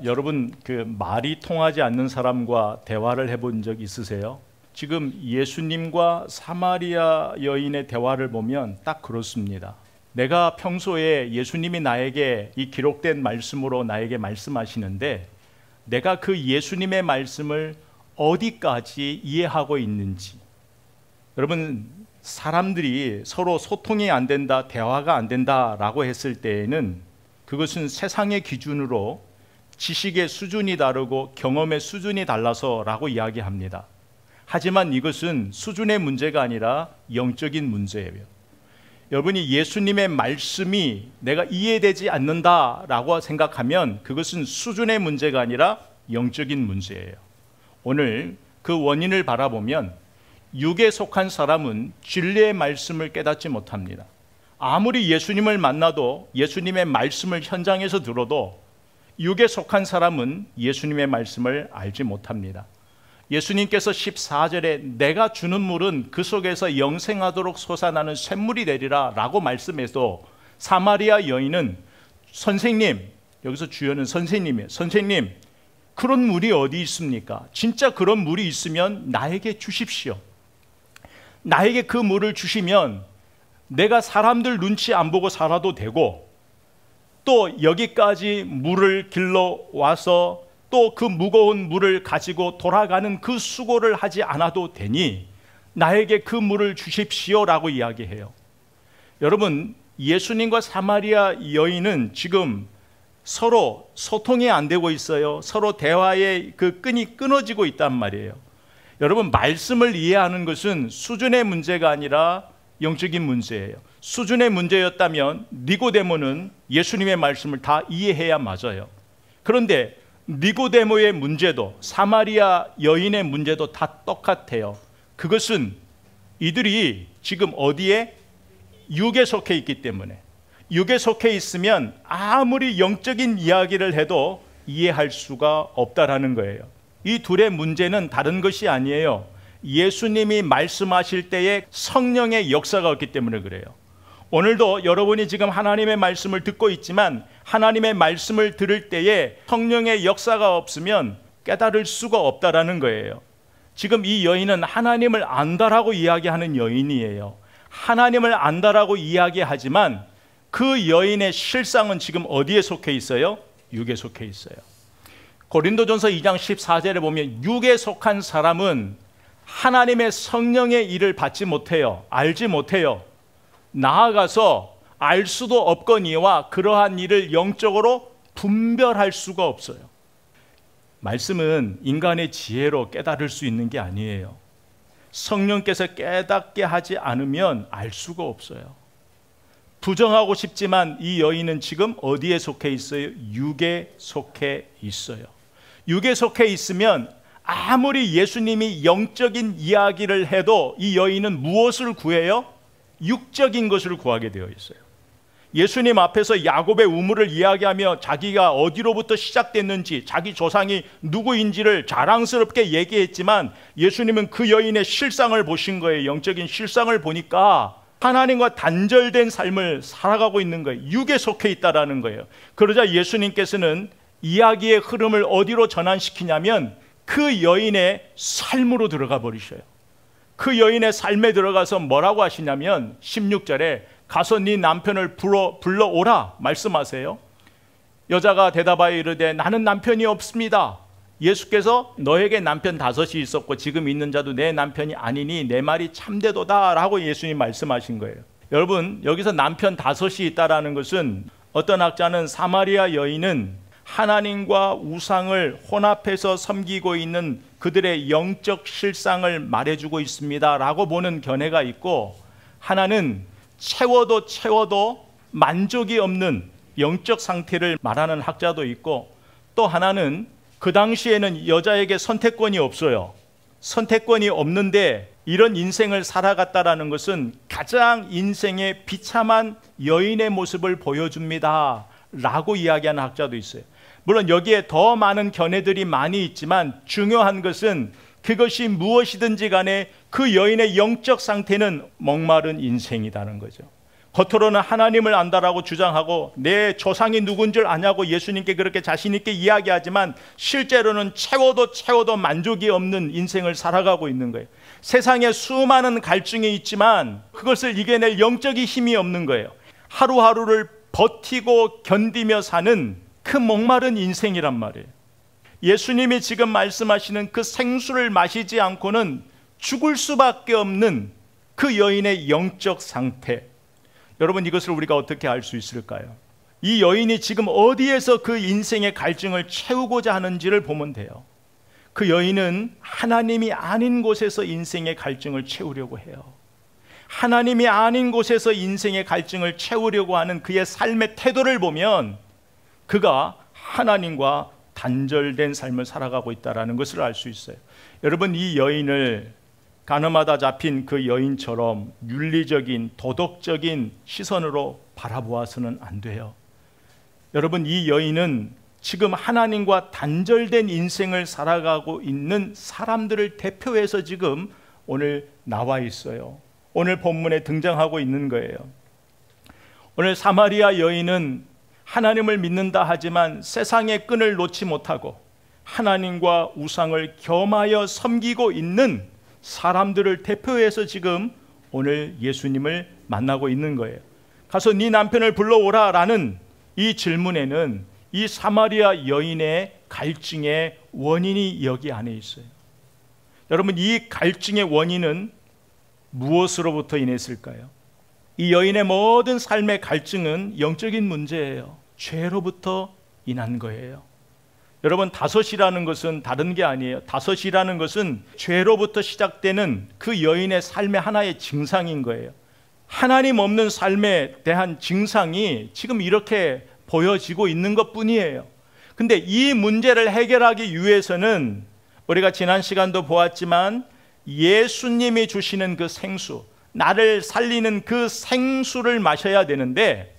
여러분 말이 통하지 않는 사람과 대화를 해본 적 있으세요? 지금 예수님과 사마리아 여인의 대화를 보면 딱 그렇습니다. 내가 평소에 예수님이 나에게 이 기록된 말씀으로 나에게 말씀하시는데 내가 그 예수님의 말씀을 어디까지 이해하고 있는지. 여러분, 사람들이 서로 소통이 안 된다, 대화가 안 된다라고 했을 때에는 그것은 세상의 기준으로 지식의 수준이 다르고 경험의 수준이 달라서라고 이야기합니다. 하지만 이것은 수준의 문제가 아니라 영적인 문제예요. 여러분이 예수님의 말씀이 내가 이해되지 않는다라고 생각하면 그것은 수준의 문제가 아니라 영적인 문제예요. 오늘 그 원인을 바라보면 육에 속한 사람은 진리의 말씀을 깨닫지 못합니다. 아무리 예수님을 만나도 예수님의 말씀을 현장에서 들어도 육에 속한 사람은 예수님의 말씀을 알지 못합니다. 예수님께서 14절에 내가 주는 물은 그 속에서 영생하도록 솟아나는 샘물이 되리라 라고 말씀해서 사마리아 여인은 선생님, 여기서 주어는 선생님이에요. 선생님, 그런 물이 어디 있습니까? 진짜 그런 물이 있으면 나에게 주십시오. 나에게 그 물을 주시면 내가 사람들 눈치 안 보고 살아도 되고 또 여기까지 물을 길러 와서 또 그 무거운 물을 가지고 돌아가는 그 수고를 하지 않아도 되니 나에게 그 물을 주십시오라고 이야기해요. 여러분, 예수님과 사마리아 여인은 지금 서로 소통이 안 되고 있어요. 서로 대화의 그 끈이 끊어지고 있단 말이에요. 여러분, 말씀을 이해하는 것은 수준의 문제가 아니라 영적인 문제예요. 수준의 문제였다면 니고데모는 예수님의 말씀을 다 이해해야 맞아요. 그런데 니고데모의 문제도 사마리아 여인의 문제도 다 똑같아요. 그것은 이들이 지금 어디에? 육에 속해 있기 때문에. 육에 속해 있으면 아무리 영적인 이야기를 해도 이해할 수가 없다라는 거예요. 이 둘의 문제는 다른 것이 아니에요. 예수님이 말씀하실 때에 성령의 역사가 없기 때문에 그래요. 오늘도 여러분이 지금 하나님의 말씀을 듣고 있지만 하나님의 말씀을 들을 때에 성령의 역사가 없으면 깨달을 수가 없다라는 거예요. 지금 이 여인은 하나님을 안다라고 이야기하는 여인이에요. 하나님을 안다라고 이야기하지만 그 여인의 실상은 지금 어디에 속해 있어요? 육에 속해 있어요. 고린도전서 2장 14절에 보면 육에 속한 사람은 하나님의 성령의 일을 받지 못해요. 알지 못해요. 나아가서 알 수도 없거니와 그러한 일을 영적으로 분별할 수가 없어요. 말씀은 인간의 지혜로 깨달을 수 있는 게 아니에요. 성령께서 깨닫게 하지 않으면 알 수가 없어요. 부정하고 싶지만 이 여인은 지금 어디에 속해 있어요? 육에 속해 있어요. 육에 속해 있으면 아무리 예수님이 영적인 이야기를 해도 이 여인은 무엇을 구해요? 육적인 것을 구하게 되어 있어요. 예수님 앞에서 야곱의 우물을 이야기하며 자기가 어디로부터 시작됐는지 자기 조상이 누구인지를 자랑스럽게 얘기했지만 예수님은 그 여인의 실상을 보신 거예요. 영적인 실상을 보니까 하나님과 단절된 삶을 살아가고 있는 거예요. 육에 속해 있다라는 거예요. 그러자 예수님께서는 이야기의 흐름을 어디로 전환시키냐면 그 여인의 삶으로 들어가 버리셔요. 그 여인의 삶에 들어가서 뭐라고 하시냐면 16절에 가서 네 남편을 불러오라 말씀하세요. 여자가 대답하여 이르되 나는 남편이 없습니다. 예수께서 너에게 남편 5이 있었고 지금 있는 자도 내 남편이 아니니 내 말이 참되도다 라고 예수님 말씀하신 거예요. 여러분, 여기서 남편 5이 있다라는 것은 어떤 학자는 사마리아 여인은 하나님과 우상을 혼합해서 섬기고 있는 그들의 영적 실상을 말해주고 있습니다 라고 보는 견해가 있고, 하나는 채워도 만족이 없는 영적 상태를 말하는 학자도 있고, 또 하나는 그 당시에는 여자에게 선택권이 없어요. 선택권이 없는데 이런 인생을 살아갔다라는 것은 가장 인생의 비참한 여인의 모습을 보여줍니다 라고 이야기하는 학자도 있어요. 물론 여기에 더 많은 견해들이 많이 있지만 중요한 것은 그것이 무엇이든지 간에 그 여인의 영적 상태는 목마른 인생이라는 거죠. 겉으로는 하나님을 안다라고 주장하고 내 조상이 누군 줄 아냐고 예수님께 그렇게 자신 있게 이야기하지만 실제로는 채워도 만족이 없는 인생을 살아가고 있는 거예요. 세상에 수많은 갈증이 있지만 그것을 이겨낼 영적인 힘이 없는 거예요. 하루하루를 버티고 견디며 사는 그 목마른 인생이란 말이에요. 예수님이 지금 말씀하시는 그 생수를 마시지 않고는 죽을 수밖에 없는 그 여인의 영적 상태, 여러분 이것을 우리가 어떻게 알 수 있을까요? 이 여인이 지금 어디에서 그 인생의 갈증을 채우고자 하는지를 보면 돼요. 그 여인은 하나님이 아닌 곳에서 인생의 갈증을 채우려고 해요. 하나님이 아닌 곳에서 인생의 갈증을 채우려고 하는 그의 삶의 태도를 보면 그가 하나님과 단절된 삶을 살아가고 있다는 것을 알 수 있어요. 여러분, 이 여인을 가늠하다 잡힌 그 여인처럼 윤리적인 도덕적인 시선으로 바라보아서는 안 돼요. 여러분, 이 여인은 지금 하나님과 단절된 인생을 살아가고 있는 사람들을 대표해서 지금 오늘 나와 있어요. 오늘 본문에 등장하고 있는 거예요. 오늘 사마리아 여인은 하나님을 믿는다 하지만 세상의 끈을 놓지 못하고 하나님과 우상을 겸하여 섬기고 있는 사람들을 대표해서 지금 오늘 예수님을 만나고 있는 거예요. 가서 네 남편을 불러오라 라는 이 질문에는 이 사마리아 여인의 갈증의 원인이 여기 안에 있어요. 여러분, 이 갈증의 원인은 무엇으로부터 인했을까요? 이 여인의 모든 삶의 갈증은 영적인 문제예요. 죄로부터 인한 거예요. 여러분, 다섯이라는 것은 다른 게 아니에요. 다섯이라는 것은 죄로부터 시작되는 그 여인의 삶의 하나의 증상인 거예요. 하나님 없는 삶에 대한 증상이 지금 이렇게 보여지고 있는 것뿐이에요. 근데 이 문제를 해결하기 위해서는 우리가 지난 시간도 보았지만 예수님이 주시는 그 생수, 나를 살리는 그 생수를 마셔야 되는데,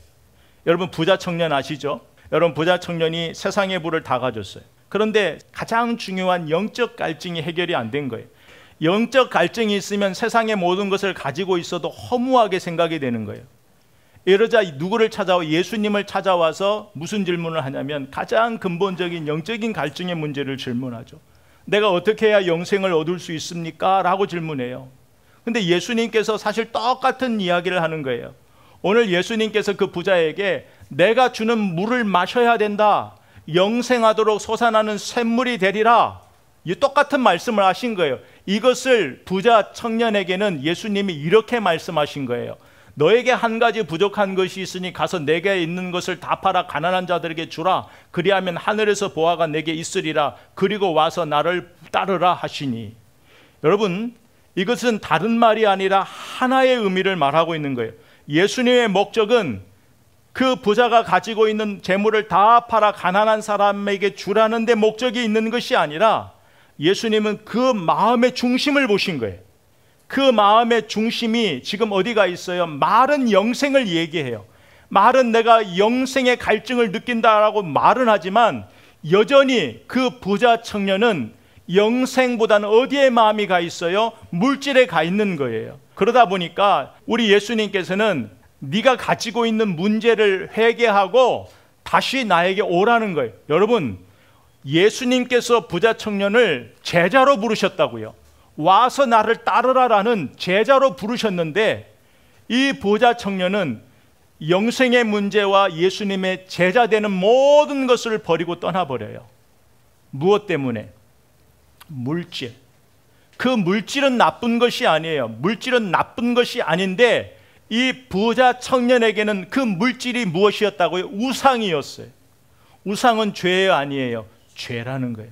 여러분 부자 청년 아시죠? 여러분, 부자 청년이 세상의 부를 다 가졌어요. 그런데 가장 중요한 영적 갈증이 해결이 안 된 거예요. 영적 갈증이 있으면 세상의 모든 것을 가지고 있어도 허무하게 생각이 되는 거예요. 이러자 누구를 찾아와? 예수님을 찾아와서 무슨 질문을 하냐면 가장 근본적인 영적인 갈증의 문제를 질문하죠. 내가 어떻게 해야 영생을 얻을 수 있습니까? 라고 질문해요. 근데 예수님께서 사실 똑같은 이야기를 하는 거예요. 오늘 예수님께서 그 부자에게 내가 주는 물을 마셔야 된다, 영생하도록 솟아나는 샘물이 되리라, 이 똑같은 말씀을 하신 거예요. 이것을 부자 청년에게는 예수님이 이렇게 말씀하신 거예요. 너에게 한 가지 부족한 것이 있으니 가서 내게 있는 것을 다 팔아 가난한 자들에게 주라. 그리하면 하늘에서 보화가 내게 있으리라. 그리고 와서 나를 따르라 하시니. 여러분, 이것은 다른 말이 아니라 하나의 의미를 말하고 있는 거예요. 예수님의 목적은 그 부자가 가지고 있는 재물을 다 팔아 가난한 사람에게 주라는 데 목적이 있는 것이 아니라 예수님은 그 마음의 중심을 보신 거예요. 그 마음의 중심이 지금 어디가 있어요? 말은 영생을 얘기해요. 말은 내가 영생의 갈증을 느낀다라고 말은 하지만 여전히 그 부자 청년은 영생보다는 어디에 마음이 가 있어요? 물질에 가 있는 거예요. 그러다 보니까 우리 예수님께서는 네가 가지고 있는 문제를 회개하고 다시 나에게 오라는 거예요. 여러분, 예수님께서 부자 청년을 제자로 부르셨다고요. 와서 나를 따르라라는 제자로 부르셨는데 이 부자 청년은 영생의 문제와 예수님의 제자 되는 모든 것을 버리고 떠나버려요. 무엇 때문에? 물질. 그 물질은 나쁜 것이 아니에요. 물질은 나쁜 것이 아닌데 이 부자 청년에게는 그 물질이 무엇이었다고요? 우상이었어요. 우상은 죄 아니에요. 죄라는 거예요.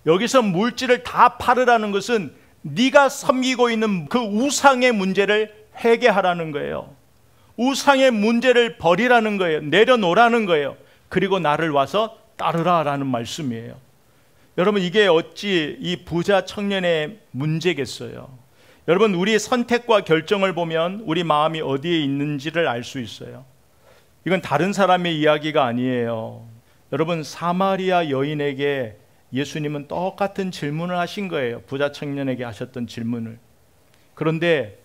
여기서 물질을 다 팔으라는 것은 네가 섬기고 있는 그 우상의 문제를 회개하라는 거예요. 우상의 문제를 버리라는 거예요. 내려놓으라는 거예요. 그리고 나를 와서 따르라라는 말씀이에요. 여러분, 이게 어찌 이 부자 청년의 문제겠어요? 여러분, 우리 선택과 결정을 보면 우리 마음이 어디에 있는지를 알 수 있어요. 이건 다른 사람의 이야기가 아니에요. 여러분, 사마리아 여인에게 예수님은 똑같은 질문을 하신 거예요. 부자 청년에게 하셨던 질문을. 그런데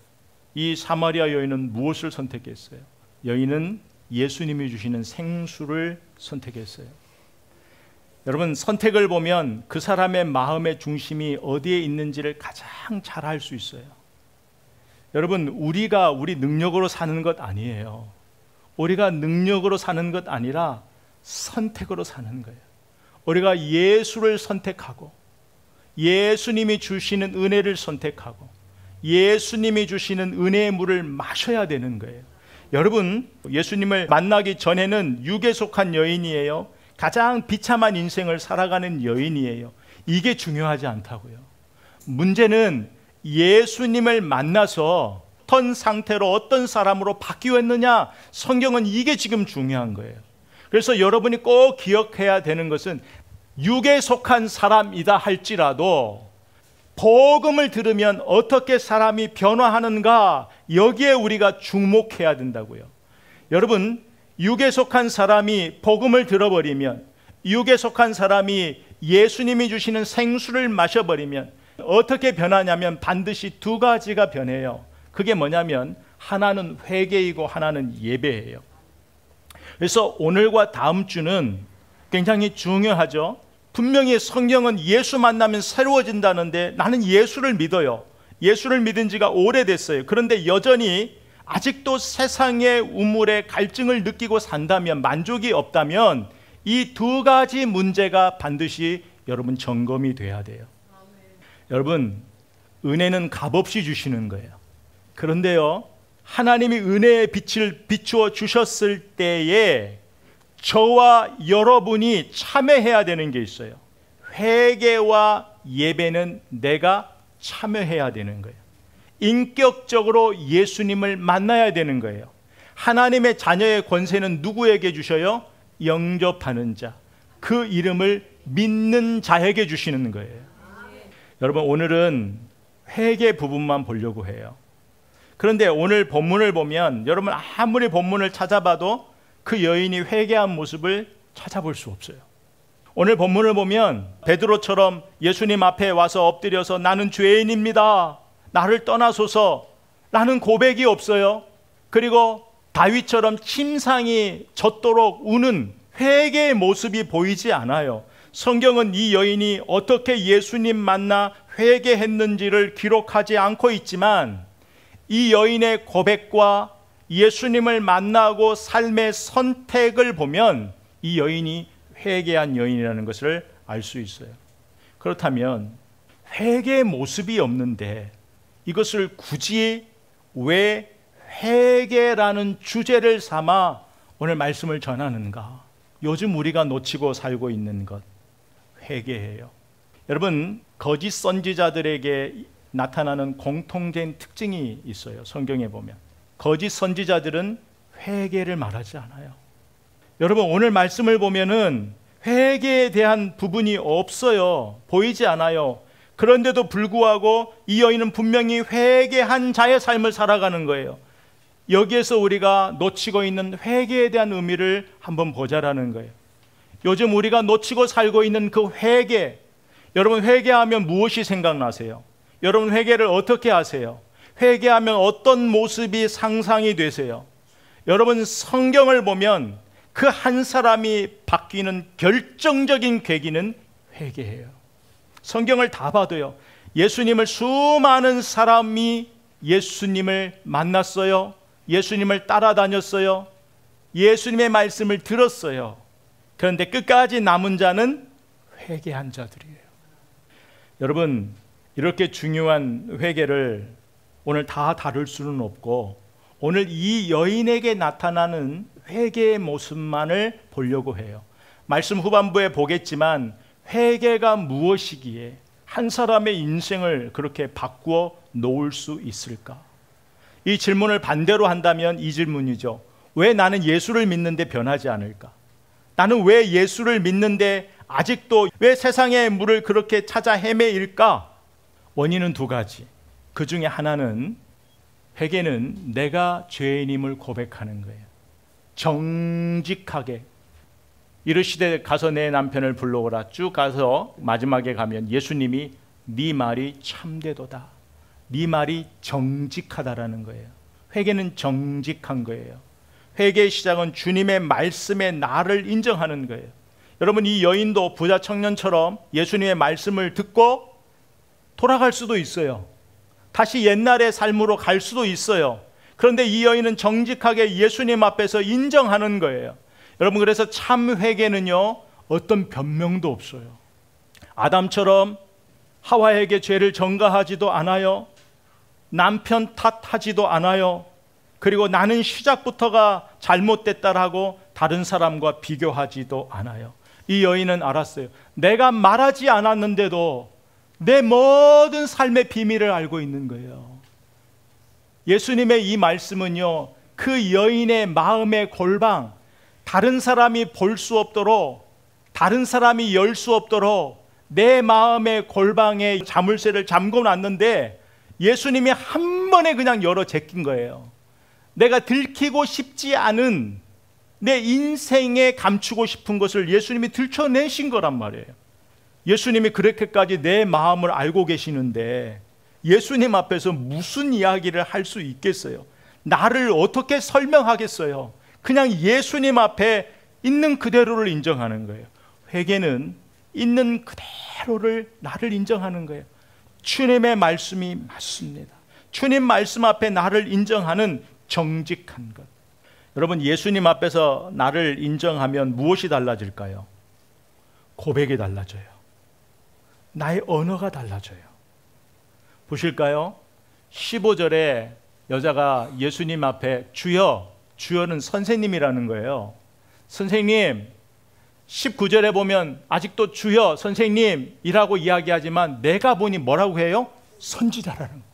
이 사마리아 여인은 무엇을 선택했어요? 여인은 예수님이 주시는 생수를 선택했어요. 여러분, 선택을 보면 그 사람의 마음의 중심이 어디에 있는지를 가장 잘 알 수 있어요. 여러분, 우리가 우리 능력으로 사는 것 아니에요. 우리가 능력으로 사는 것 아니라 선택으로 사는 거예요. 우리가 예수를 선택하고 예수님이 주시는 은혜를 선택하고 예수님이 주시는 은혜의 물을 마셔야 되는 거예요. 여러분, 예수님을 만나기 전에는 육에 속한 여인이에요. 가장 비참한 인생을 살아가는 여인이에요. 이게 중요하지 않다고요. 문제는 예수님을 만나서 어떤 상태로 어떤 사람으로 바뀌었느냐, 성경은 이게 지금 중요한 거예요. 그래서 여러분이 꼭 기억해야 되는 것은 육에 속한 사람이다 할지라도 복음을 들으면 어떻게 사람이 변화하는가, 여기에 우리가 주목해야 된다고요. 여러분, 육에 속한 사람이 복음을 들어버리면, 육에 속한 사람이 예수님이 주시는 생수를 마셔버리면 어떻게 변하냐면 반드시 두 가지가 변해요. 그게 뭐냐면 하나는 회개이고 하나는 예배예요. 그래서 오늘과 다음 주는 굉장히 중요하죠. 분명히 성경은 예수 만나면 새로워진다는데 나는 예수를 믿어요. 예수를 믿은 지가 오래됐어요. 그런데 여전히 아직도 세상의 우물에 갈증을 느끼고 산다면, 만족이 없다면 이 두 가지 문제가 반드시 여러분 점검이 돼야 돼요. 여러분, 은혜는 값없이 주시는 거예요. 그런데요, 하나님이 은혜의 빛을 비추어 주셨을 때에 저와 여러분이 참여해야 되는 게 있어요. 회개와 예배는 내가 참여해야 되는 거예요. 인격적으로 예수님을 만나야 되는 거예요. 하나님의 자녀의 권세는 누구에게 주셔요? 영접하는 자, 그 이름을 믿는 자에게 주시는 거예요. 여러분, 오늘은 회개 부분만 보려고 해요. 그런데 오늘 본문을 보면 여러분 아무리 본문을 찾아봐도 그 여인이 회개한 모습을 찾아볼 수 없어요. 오늘 본문을 보면 베드로처럼 예수님 앞에 와서 엎드려서 나는 죄인입니다, 나를 떠나소서, 라는 고백이 없어요. 그리고 다윗처럼 침상이 젖도록 우는 회개의 모습이 보이지 않아요. 성경은 이 여인이 어떻게 예수님 만나 회개했는지를 기록하지 않고 있지만 이 여인의 고백과 예수님을 만나고 삶의 선택을 보면 이 여인이 회개한 여인이라는 것을 알 수 있어요. 그렇다면 회개의 모습이 없는데 이것을 굳이 왜 회개라는 주제를 삼아 오늘 말씀을 전하는가? 요즘 우리가 놓치고 살고 있는 것, 회개예요. 여러분, 거짓 선지자들에게 나타나는 공통된 특징이 있어요. 성경에 보면 거짓 선지자들은 회개를 말하지 않아요. 여러분, 오늘 말씀을 보면은 회개에 대한 부분이 없어요. 보이지 않아요. 그런데도 불구하고 이 여인은 분명히 회개한 자의 삶을 살아가는 거예요. 여기에서 우리가 놓치고 있는 회개에 대한 의미를 한번 보자라는 거예요. 요즘 우리가 놓치고 살고 있는 그 회개, 여러분 회개하면 무엇이 생각나세요? 여러분 회개를 어떻게 하세요? 회개하면 어떤 모습이 상상이 되세요? 여러분, 성경을 보면 그 한 사람이 바뀌는 결정적인 계기는 회개예요. 성경을 다 봐도요, 예수님을 수많은 사람이 예수님을 만났어요. 예수님을 따라다녔어요. 예수님의 말씀을 들었어요. 그런데 끝까지 남은 자는 회개한 자들이에요. 여러분, 이렇게 중요한 회개를 오늘 다 다룰 수는 없고 오늘 이 여인에게 나타나는 회개의 모습만을 보려고 해요. 말씀 후반부에 보겠지만 회개가 무엇이기에 한 사람의 인생을 그렇게 바꾸어 놓을 수 있을까? 이 질문을 반대로 한다면 이 질문이죠. 왜 나는 예수를 믿는데 변하지 않을까? 나는 왜 예수를 믿는데 아직도 왜 세상의 물을 그렇게 찾아 헤매일까? 원인은 두 가지. 그 중에 하나는, 회개는 내가 죄인임을 고백하는 거예요. 정직하게 이르시되 가서 내 남편을 불러오라. 쭉 가서 마지막에 가면 예수님이 네 말이 참되도다, 네 말이 정직하다라는 거예요. 회개는 정직한 거예요. 회개의 시작은 주님의 말씀에 나를 인정하는 거예요. 여러분, 이 여인도 부자 청년처럼 예수님의 말씀을 듣고 돌아갈 수도 있어요. 다시 옛날의 삶으로 갈 수도 있어요. 그런데 이 여인은 정직하게 예수님 앞에서 인정하는 거예요. 여러분, 그래서 참 회개는요, 어떤 변명도 없어요. 아담처럼 하와에게 죄를 전가하지도 않아요. 남편 탓하지도 않아요. 그리고 나는 시작부터가 잘못됐다라고 다른 사람과 비교하지도 않아요. 이 여인은 알았어요. 내가 말하지 않았는데도 내 모든 삶의 비밀을 알고 있는 거예요. 예수님의 이 말씀은요, 그 여인의 마음의 골방, 다른 사람이 볼 수 없도록, 다른 사람이 열 수 없도록 내 마음의 골방에 자물쇠를 잠궈 놨는데 예수님이 한 번에 그냥 열어 제낀 거예요. 내가 들키고 싶지 않은 내 인생에 감추고 싶은 것을 예수님이 들춰내신 거란 말이에요. 예수님이 그렇게까지 내 마음을 알고 계시는데 예수님 앞에서 무슨 이야기를 할 수 있겠어요? 나를 어떻게 설명하겠어요? 그냥 예수님 앞에 있는 그대로를 인정하는 거예요. 회개는 있는 그대로를 나를 인정하는 거예요. 주님의 말씀이 맞습니다. 주님 말씀 앞에 나를 인정하는 정직한 것. 여러분, 예수님 앞에서 나를 인정하면 무엇이 달라질까요? 고백이 달라져요. 나의 언어가 달라져요. 보실까요? 15절에 여자가 예수님 앞에 주여, 주여는 선생님이라는 거예요. 선생님. 19절에 보면 아직도 주여, 선생님이라고 이야기하지만 내가 보니 뭐라고 해요? 선지자라는 거예요.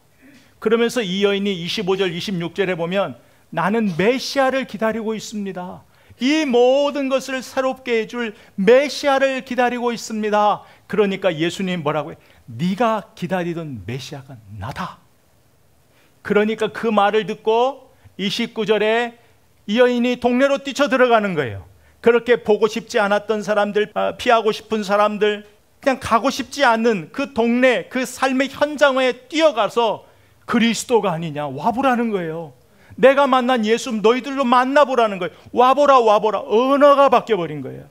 그러면서 이 여인이 25절, 26절에 보면 나는 메시아를 기다리고 있습니다. 이 모든 것을 새롭게 해줄 메시아를 기다리고 있습니다. 그러니까 예수님 뭐라고 해요? 네가 기다리던 메시아가 나다. 그러니까 그 말을 듣고 29절에 이 여인이 동네로 뛰쳐 들어가는 거예요. 그렇게 보고 싶지 않았던 사람들, 피하고 싶은 사람들, 그냥 가고 싶지 않은 그 동네, 그 삶의 현장에 뛰어가서 그리스도가 아니냐 와보라는 거예요. 내가 만난 예수 너희들도 만나보라는 거예요. 와보라 와보라. 언어가 바뀌어버린 거예요.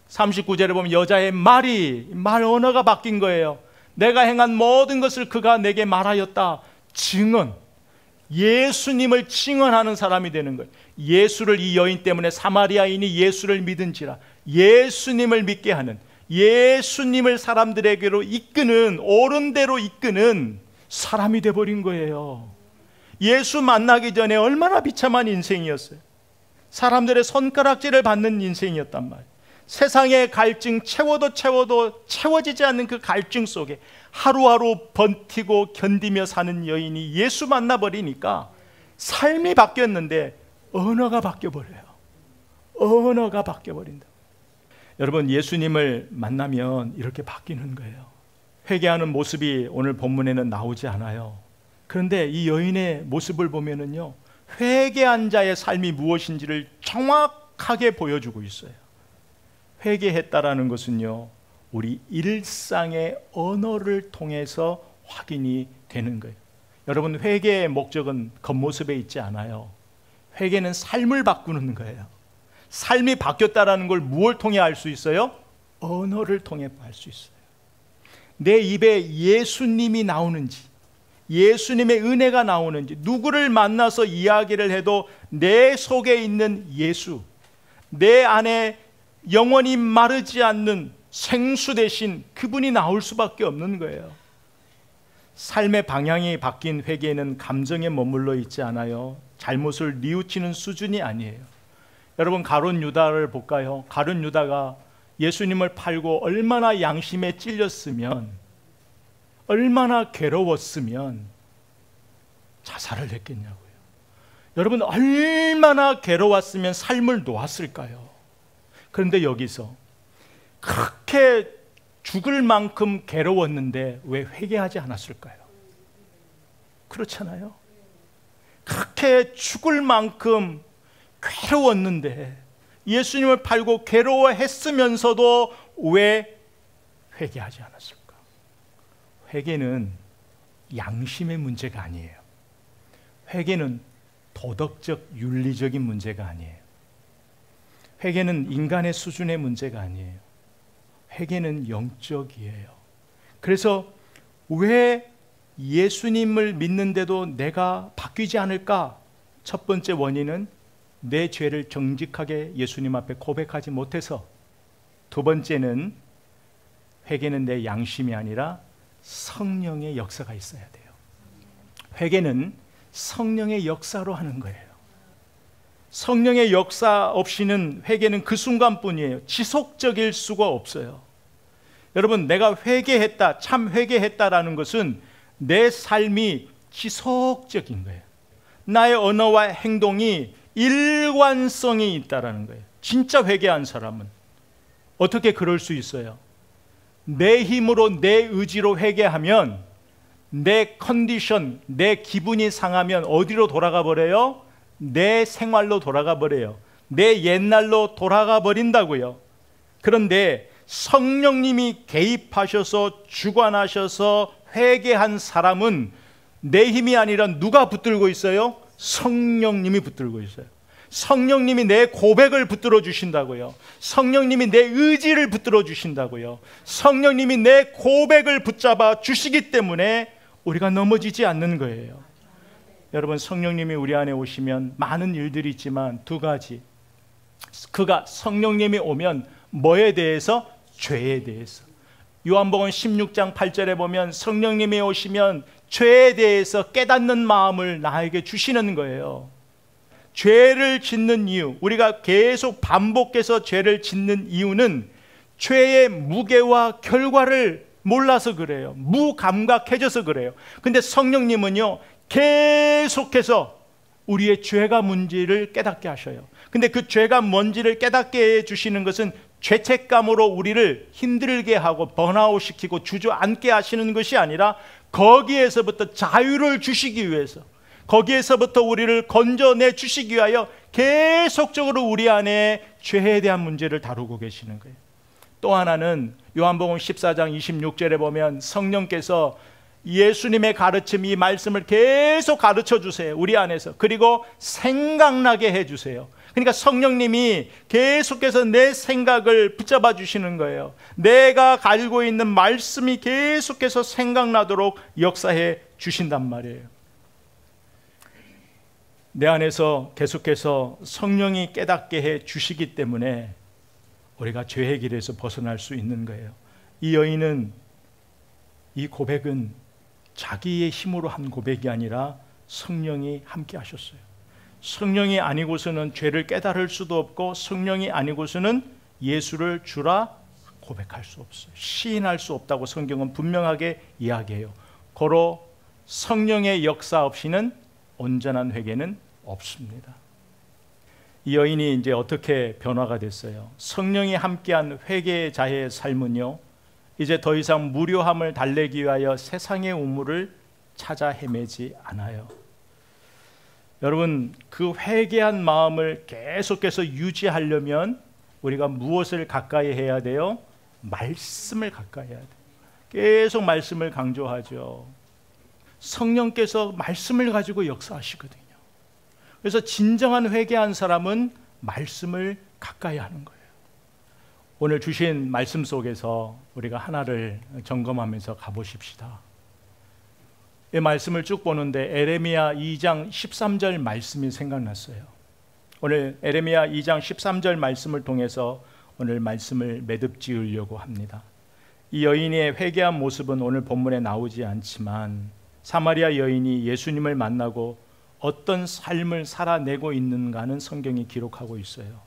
39절에 보면 여자의 말 언어가 바뀐 거예요. 내가 행한 모든 것을 그가 내게 말하였다. 증언, 예수님을 증언하는 사람이 되는 거예요. 예수를, 이 여인 때문에 사마리아인이 예수를 믿은지라, 예수님을 믿게 하는, 예수님을 사람들에게로 이끄는, 옳은 대로 이끄는 사람이 돼버린 거예요. 예수 만나기 전에 얼마나 비참한 인생이었어요. 사람들의 손가락질을 받는 인생이었단 말이에요. 세상의 갈증, 채워도 채워지지 않는 그 갈증 속에 하루하루 버티고 견디며 사는 여인이 예수 만나버리니까 삶이 바뀌었는데 언어가 바뀌어버려요. 언어가 바뀌어버린다. 여러분, 예수님을 만나면 이렇게 바뀌는 거예요. 회개하는 모습이 오늘 본문에는 나오지 않아요. 그런데 이 여인의 모습을 보면은요, 회개한 자의 삶이 무엇인지를 정확하게 보여주고 있어요. 회개했다라는 것은요, 우리 일상의 언어를 통해서 확인이 되는 거예요. 여러분, 회개의 목적은 겉모습에 있지 않아요. 회개는 삶을 바꾸는 거예요. 삶이 바뀌었다라는 걸 무엇을 통해 알 수 있어요? 언어를 통해 알 수 있어요. 내 입에 예수님이 나오는지, 예수님의 은혜가 나오는지, 누구를 만나서 이야기를 해도 내 속에 있는 예수, 내 안에 영원히 마르지 않는 생수 대신 그분이 나올 수밖에 없는 거예요. 삶의 방향이 바뀐 회개는 감정에 머물러 있지 않아요. 잘못을 뉘우치는 수준이 아니에요. 여러분, 가룟 유다를 볼까요? 가룟 유다가 예수님을 팔고 얼마나 양심에 찔렸으면, 얼마나 괴로웠으면 자살을 했겠냐고요. 여러분, 얼마나 괴로웠으면 삶을 놓았을까요? 그런데 여기서 그렇게 죽을 만큼 괴로웠는데 왜 회개하지 않았을까요? 그렇잖아요. 그렇게 죽을 만큼 괴로웠는데, 예수님을 팔고 괴로워했으면서도 왜 회개하지 않았을까? 회개는 양심의 문제가 아니에요. 회개는 도덕적, 윤리적인 문제가 아니에요. 회개는 인간의 수준의 문제가 아니에요. 회개는 영적이에요. 그래서 왜 예수님을 믿는데도 내가 바뀌지 않을까? 첫 번째 원인은 내 죄를 정직하게 예수님 앞에 고백하지 못해서, 두 번째는 회개는 내 양심이 아니라 성령의 역사가 있어야 돼요. 회개는 성령의 역사로 하는 거예요. 성령의 역사 없이는 회개는 그 순간뿐이에요. 지속적일 수가 없어요. 여러분, 내가 회개했다, 참 회개했다라는 것은 내 삶이 지속적인 거예요. 나의 언어와 행동이 일관성이 있다라는 거예요. 진짜 회개한 사람은 어떻게 그럴 수 있어요? 내 힘으로, 내 의지로 회개하면 내 컨디션, 내 기분이 상하면 어디로 돌아가 버려요? 내 생활로 돌아가 버려요. 내 옛날로 돌아가 버린다고요. 그런데 성령님이 개입하셔서 주관하셔서 회개한 사람은 내 힘이 아니라 누가 붙들고 있어요? 성령님이 붙들고 있어요. 성령님이 내 고백을 붙들어 주신다고요. 성령님이 내 의지를 붙들어 주신다고요. 성령님이 내 고백을 붙잡아 주시기 때문에 우리가 넘어지지 않는 거예요. 여러분, 성령님이 우리 안에 오시면 많은 일들이 있지만 두 가지. 그가 성령님이 오면 뭐에 대해서? 죄에 대해서. 요한복음 16장 8절에 보면 성령님이 오시면 죄에 대해서 깨닫는 마음을 나에게 주시는 거예요. 죄를 짓는 이유, 우리가 계속 반복해서 죄를 짓는 이유는 죄의 무게와 결과를 몰라서 그래요. 무감각해져서 그래요. 근데 성령님은요, 계속해서 우리의 죄가 뭔지를 깨닫게 하셔요. 근데 그 죄가 뭔지를 깨닫게 해주시는 것은 죄책감으로 우리를 힘들게 하고 번아웃시키고 주저앉게 하시는 것이 아니라 거기에서부터 자유를 주시기 위해서, 거기에서부터 우리를 건져내 주시기 위하여 계속적으로 우리 안에 죄에 대한 문제를 다루고 계시는 거예요. 또 하나는 요한복음 14장 26절에 보면 성령께서 예수님의 가르침, 이 말씀을 계속 가르쳐 주세요. 우리 안에서. 그리고 생각나게 해주세요. 그러니까 성령님이 계속해서 내 생각을 붙잡아 주시는 거예요. 내가 가지고 있는 말씀이 계속해서 생각나도록 역사해 주신단 말이에요. 내 안에서 계속해서 성령이 깨닫게 해 주시기 때문에 우리가 죄의 길에서 벗어날 수 있는 거예요. 이 여인은, 이 고백은 자기의 힘으로 한 고백이 아니라 성령이 함께 하셨어요. 성령이 아니고서는 죄를 깨달을 수도 없고, 성령이 아니고서는 예수를 주라 고백할 수 없어요. 시인할 수 없다고 성경은 분명하게 이야기해요. 고로 성령의 역사 없이는 온전한 회개는 없습니다. 이 여인이 이제 어떻게 변화가 됐어요? 성령이 함께한 회개자의 삶은요, 이제 더 이상 무료함을 달래기 위하여 세상의 우물을 찾아 헤매지 않아요. 여러분, 그 회개한 마음을 계속해서 유지하려면 우리가 무엇을 가까이 해야 돼요? 말씀을 가까이 해야 돼요. 계속 말씀을 강조하죠. 성령께서 말씀을 가지고 역사하시거든요. 그래서 진정한 회개한 사람은 말씀을 가까이 하는 거예요. 오늘 주신 말씀 속에서 우리가 하나를 점검하면서 가보십시다. 이 말씀을 쭉 보는데 에레미야 2장 13절 말씀이 생각났어요. 오늘 에레미야 2장 13절 말씀을 통해서 오늘 말씀을 매듭 지으려고 합니다. 이 여인의 회개한 모습은 오늘 본문에 나오지 않지만 사마리아 여인이 예수님을 만나고 어떤 삶을 살아내고 있는가는 성경이 기록하고 있어요.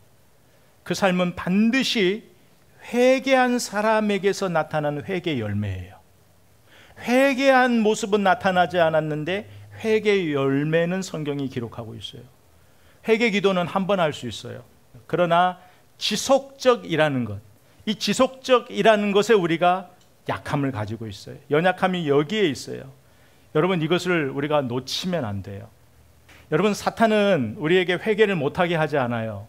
그 삶은 반드시 회개한 사람에게서 나타나는 회개 열매예요. 회개한 모습은 나타나지 않았는데 회개 열매는 성경이 기록하고 있어요. 회개 기도는 한 번 할 수 있어요. 그러나 지속적이라는 것, 이 지속적이라는 것에 우리가 약함을 가지고 있어요. 연약함이 여기에 있어요. 여러분, 이것을 우리가 놓치면 안 돼요. 여러분, 사탄은 우리에게 회개를 못하게 하지 않아요.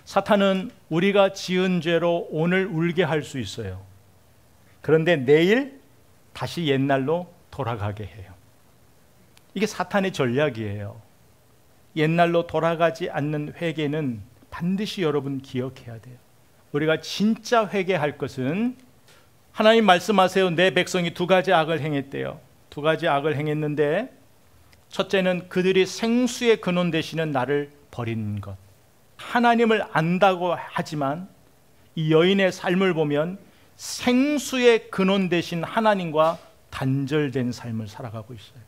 사탄은 우리가 지은 죄로 오늘 울게 할 수 있어요. 그런데 내일 다시 옛날로 돌아가게 해요. 이게 사탄의 전략이에요. 옛날로 돌아가지 않는 회개는 반드시 여러분 기억해야 돼요. 우리가 진짜 회개할 것은, 하나님 말씀하세요. 내 백성이 두 가지 악을 행했대요. 두 가지 악을 행했는데, 첫째는 그들이 생수의 근원 되시는 나를 버린 것. 하나님을 안다고 하지만 이 여인의 삶을 보면 생수의 근원 되신 하나님과 단절된 삶을 살아가고 있어요.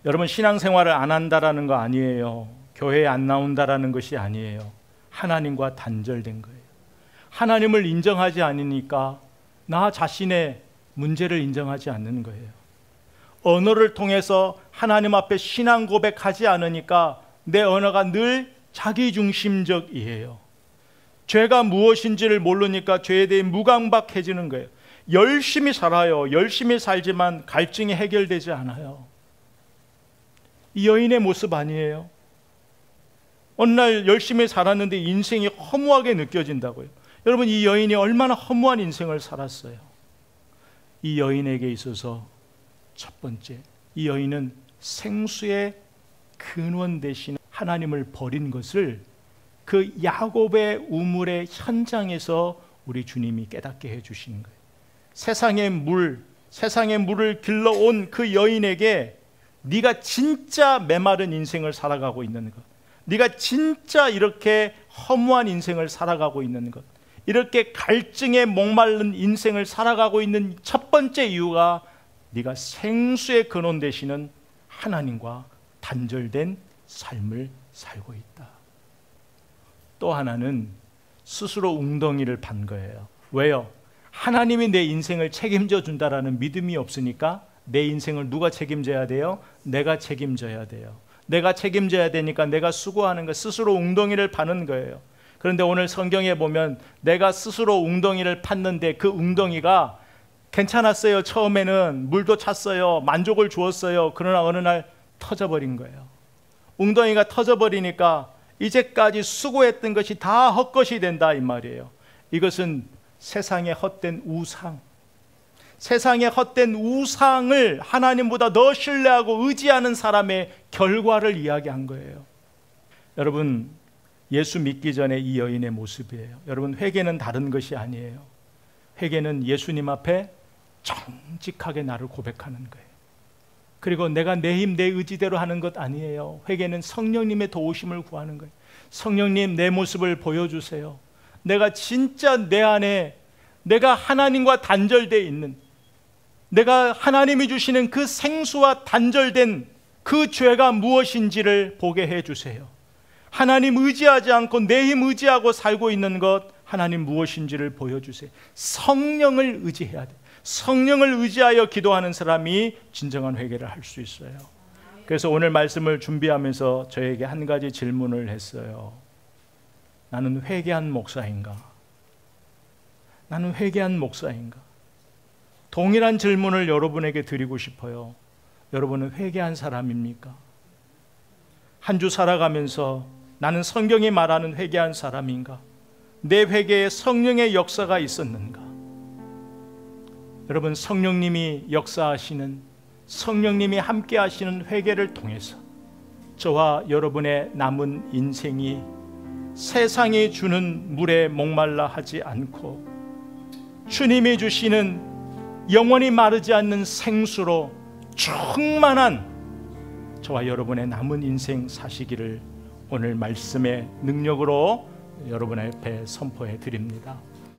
여러분, 신앙생활을 안 한다라는 거 아니에요. 교회에 안 나온다라는 것이 아니에요. 하나님과 단절된 거예요. 하나님을 인정하지 않으니까 나 자신의 문제를 인정하지 않는 거예요. 언어를 통해서 하나님 앞에 신앙 고백하지 않으니까 내 언어가 늘 자기중심적이에요. 죄가 무엇인지를 모르니까 죄에 대해 무감각해지는 거예요. 열심히 살아요. 열심히 살지만 갈증이 해결되지 않아요. 이 여인의 모습 아니에요? 어느 날 열심히 살았는데 인생이 허무하게 느껴진다고요. 여러분, 이 여인이 얼마나 허무한 인생을 살았어요. 이 여인에게 있어서 첫 번째, 이 여인은 생수의 근원 되신 하나님을 버린 것을 그 야곱의 우물의 현장에서 우리 주님이 깨닫게 해주시는 거예요. 세상의 물을 길러온 그 여인에게 네가 진짜 메마른 인생을 살아가고 있는 것, 네가 진짜 이렇게 허무한 인생을 살아가고 있는 것, 이렇게 갈증에 목마른 인생을 살아가고 있는 첫 번째 이유가 네가 생수의 근원 되시는 하나님과 단절된 삶을 살고 있다. 또 하나는 스스로 웅덩이를 판 거예요. 왜요? 하나님이 내 인생을 책임져 준다라는 믿음이 없으니까 내 인생을 누가 책임져야 돼요? 내가 책임져야 돼요. 내가 책임져야 되니까 내가 수고하는 거, 스스로 웅덩이를 파는 거예요. 그런데 오늘 성경에 보면 내가 스스로 웅덩이를 팠는데 그 웅덩이가 괜찮았어요. 처음에는 물도 찼어요. 만족을 주었어요. 그러나 어느 날 터져버린 거예요. 웅덩이가 터져버리니까 이제까지 수고했던 것이 다 헛것이 된다, 이 말이에요. 이것은 세상의 헛된 우상, 세상의 헛된 우상을 하나님보다 더 신뢰하고 의지하는 사람의 결과를 이야기한 거예요. 여러분, 예수 믿기 전에 이 여인의 모습이에요. 여러분, 회개는 다른 것이 아니에요. 회개는 예수님 앞에 정직하게 나를 고백하는 거예요. 그리고 내가 내 힘, 내 의지대로 하는 것 아니에요. 회개는 성령님의 도우심을 구하는 거예요. 성령님, 내 모습을 보여주세요. 내가 진짜 내 안에 내가 하나님과 단절되어 있는, 내가 하나님이 주시는 그 생수와 단절된 그 죄가 무엇인지를 보게 해주세요. 하나님 의지하지 않고 내 힘 의지하고 살고 있는 것, 하나님 무엇인지를 보여주세요. 성령을 의지해야 돼요. 성령을 의지하여 기도하는 사람이 진정한 회개를 할 수 있어요. 그래서 오늘 말씀을 준비하면서 저에게 한 가지 질문을 했어요. 나는 회개한 목사인가? 나는 회개한 목사인가? 동일한 질문을 여러분에게 드리고 싶어요. 여러분은 회개한 사람입니까? 한 주 살아가면서 나는 성경이 말하는 회개한 사람인가? 내 회개에 성령의 역사가 있었는가? 여러분, 성령님이 역사하시는, 성령님이 함께 하시는 회개를 통해서 저와 여러분의 남은 인생이 세상이 주는 물에 목말라 하지 않고 주님이 주시는 영원히 마르지 않는 생수로 충만한 저와 여러분의 남은 인생 사시기를 오늘 말씀의 능력으로 여러분 앞에 선포해 드립니다.